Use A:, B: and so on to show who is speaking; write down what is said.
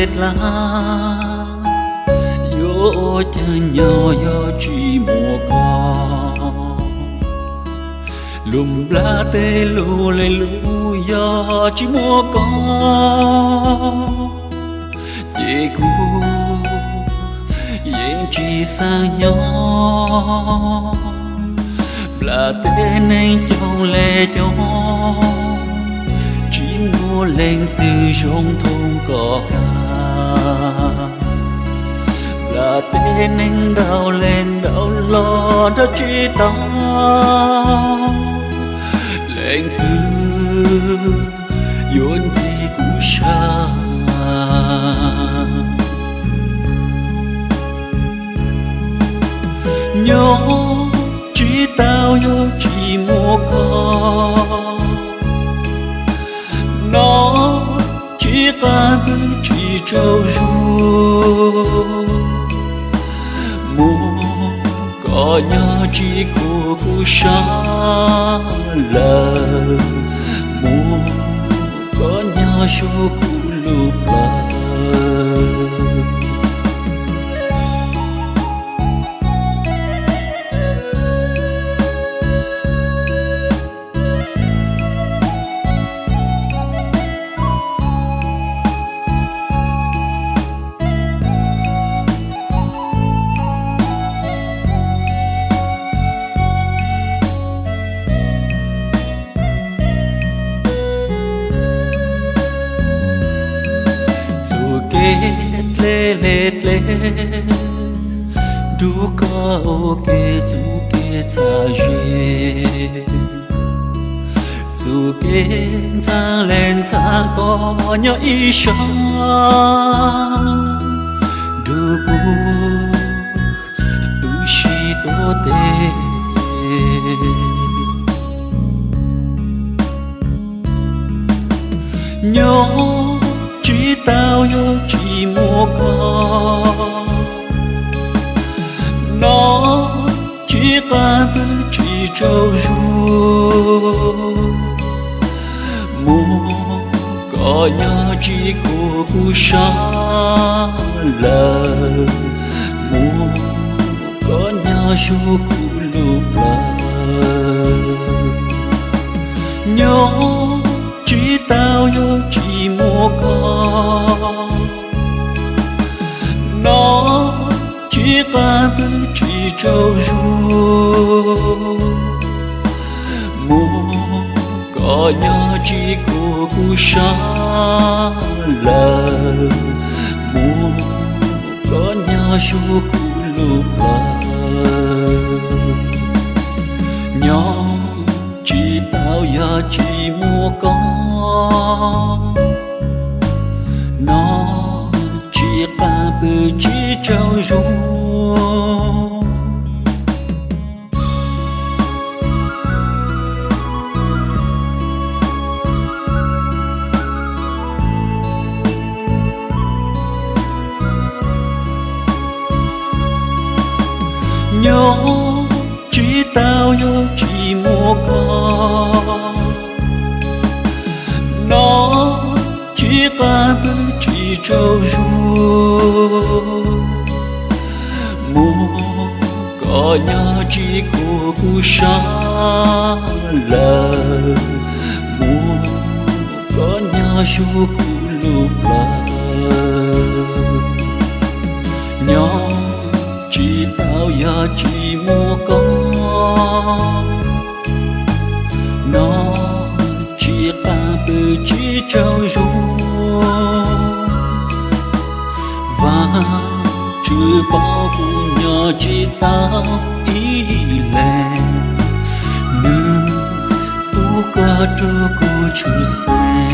A: lệ la yo chân nhỏ yo chỉ mùa co lùm la tê lù lê lù yo chỉ mùa co chỉ cu yên chỉ sang nhỏ là tê nên châu lê châu chỉ mua lên từ trong thôn cỏ ca là tê nên đau lên đau lo đó chỉ tao lên từ yun gì cũng xa nhỏ chỉ tao yo chỉ mua con nó chỉ ta cứ chỉ trâu ru mua có nhớ chỉ cô xa lờ mua có nhớ số cô lục lờ lê lê lê du có ok du kê cha dê du kê cha lên cha có nhớ ý sáng du cu du shi tô tê nhớ chỉ tao yo chỉ mua con nó chỉ ta cứ chỉ trâu ru mua có nhớ chỉ cô xa lờ mua có nhớ số cô lục lờ nhớ chỉ tao yo chỉ mua con nó chỉ ta cứ chỉ trâu ru mua có nhớ chỉ cô xa lờ mua có nhớ số cô lục lờ nhỏ chỉ tao ya chỉ mua con nó chỉ ta bự chỉ trâu ru nhỏ chỉ tao yo chỉ mua con nó chỉ ta cứ chỉ trâu ru mua có nhớ chỉ cô xa lờ mua có nhớ số cô lục lờ nhỏ chỉ tao ya chỉ mua con nó chỉ ta bự chỉ trâu ru và chưa bao cùng nhỏ chỉ tao ý lệ nữ u qua trô cô chú xe